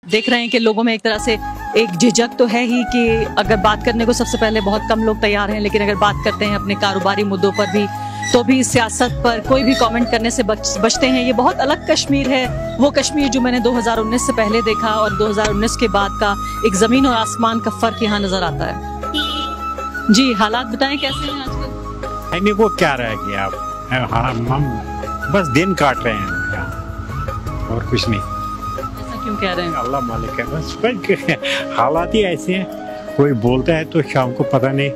देख रहे हैं कि लोगों में एक तरह से एक झिझक तो है ही कि अगर बात करने को सबसे पहले बहुत कम लोग तैयार हैं, लेकिन अगर बात करते हैं अपने कारोबारी मुद्दों पर भी तो भी सियासत पर कोई भी कमेंट करने से बचते हैं। ये बहुत अलग कश्मीर है, वो कश्मीर जो मैंने 2019 से पहले देखा और 2019 के बाद का एक जमीन और आसमान का फर्क यहाँ नजर आता है। जी, हालात बताएं कैसे हैं आजकल? को क्या रह गया अब, हम बस दिन काट रहे हैं यहाँ और कुछ नहीं। ऐसा क्यों कह रहे हैं? अल्लाह मालिक है, बस हालात ही ऐसे हैं। कोई बोलता है तो शाम को पता नहीं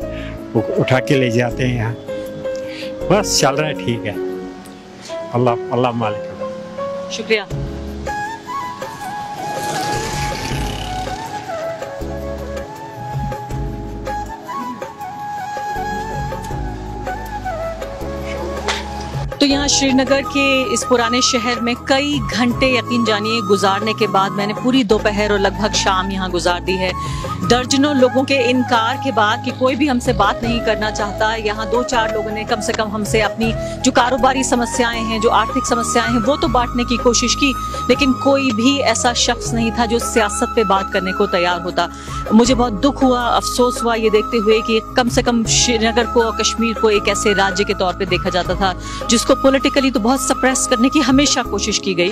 वो उठा के ले जाते हैं यहाँ। बस चल रहा है, ठीक है। अल्लाह मालिक है। शुक्रिया। तो यहाँ श्रीनगर के इस पुराने शहर में कई घंटे यकीन जानिए गुजारने के बाद मैंने पूरी दोपहर और लगभग शाम यहाँ गुजार दी है। दर्जनों लोगों के इनकार के बाद कि कोई भी हमसे बात नहीं करना चाहता, यहाँ 2-4 लोगों ने कम से कम हमसे अपनी जो कारोबारी समस्याएं हैं, जो आर्थिक समस्याएं हैं, वो तो बांटने की कोशिश की, लेकिन कोई भी ऐसा शख्स नहीं था जो सियासत पे बात करने को तैयार होता। मुझे बहुत दुख हुआ, अफसोस हुआ ये देखते हुए कि कम से कम श्रीनगर को और कश्मीर को एक ऐसे राज्य के तौर पे देखा जाता था जिसको पॉलिटिकली तो बहुत सप्रेस करने की हमेशा कोशिश की गई।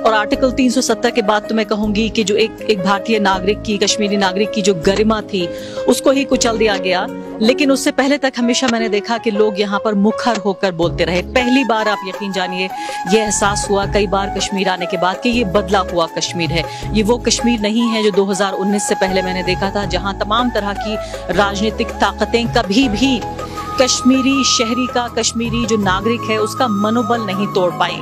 और आर्टिकल 370 के बाद तो मैं कहूंगी कि जो एक भारतीय नागरिक की, कश्मीरी नागरिक की जो गरिमा थी उसको ही कुचल दिया गया। लेकिन उससे पहले तक हमेशा मैंने देखा कि लोग यहाँ पर मुखर होकर बोलते रहे। पहली बार आप यकीन जानिए ये एहसास हुआ कई बार कश्मीर आने के बाद कि ये बदला हुआ कश्मीर है। ये वो कश्मीर नहीं है जो 2019 से पहले मैंने देखा था, जहाँ तमाम तरह की राजनीतिक ताकतें कभी भी कश्मीरी शहरी का, कश्मीरी जो नागरिक है उसका मनोबल नहीं तोड़ पाई।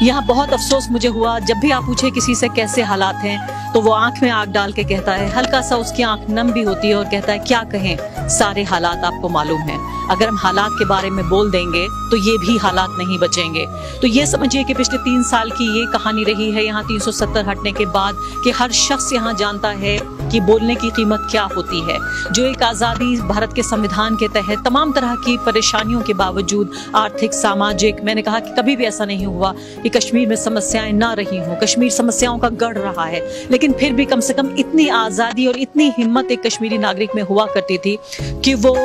यहाँ बहुत अफसोस मुझे हुआ, जब भी आप पूछे किसी से कैसे हालात हैं तो वो आंख में आंख डाल के कहता है, हल्का सा उसकी आंख नम भी होती है और कहता है क्या कहें, सारे हालात आपको मालूम हैं। अगर हम हालात के बारे में बोल देंगे तो ये भी हालात नहीं बचेंगे। तो ये समझिए कि पिछले 3 साल की ये कहानी रही है यहाँ 370 हटने के बाद कि हर शख्स यहाँ जानता है कि बोलने की कीमत क्या होती है। जो एक आज़ादी भारत के संविधान के तहत तमाम तरह की परेशानियों के बावजूद, आर्थिक, सामाजिक, मैंने कहा कि कभी भी ऐसा नहीं हुआ कि कश्मीर में समस्याएं ना रही हों। कश्मीर समस्याओं का गढ़ रहा है, लेकिन फिर भी कम से कम इतनी आज़ादी और इतनी हिम्मत एक कश्मीरी नागरिक में हुआ करती थी कि वो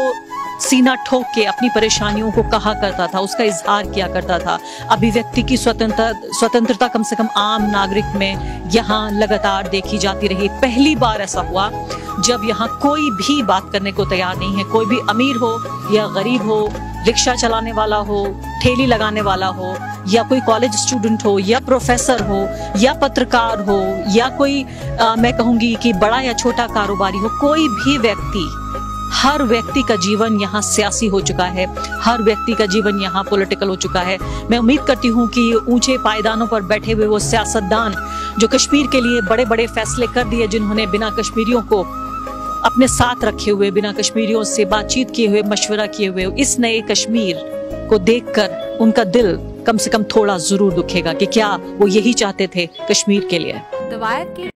सीना ठोक के अपनी परेशानियों को कहा करता था, उसका इजहार किया करता था। अभिव्यक्ति की स्वतंत्रता कम से कम आम नागरिक में यहाँ लगातार देखी जाती रही। पहली बार ऐसा हुआ जब यहाँ कोई भी बात करने को तैयार नहीं है। कोई भी अमीर हो या गरीब हो, रिक्शा चलाने वाला हो, ठेली लगाने वाला हो, या कोई कॉलेज स्टूडेंट हो, या प्रोफेसर हो, या पत्रकार हो, या कोई मैं कहूँगी कि बड़ा या छोटा कारोबारी हो, कोई भी व्यक्ति, हर व्यक्ति का जीवन यहाँ सियासी हो चुका है, हर व्यक्ति का जीवन यहाँ पॉलिटिकल हो चुका है। मैं उम्मीद करती हूँ कि ऊंचे पायदानों पर बैठे हुए वो सियासतदान जो कश्मीर के लिए बड़े बड़े फैसले कर दिए, जिन्होंने बिना कश्मीरियों को अपने साथ रखे हुए, बिना कश्मीरियों से बातचीत किए हुए, मशवरा किए हुए, इस नए कश्मीर को देखकर उनका दिल कम से कम थोड़ा जरूर दुखेगा कि क्या वो यही चाहते थे कश्मीर के लिए।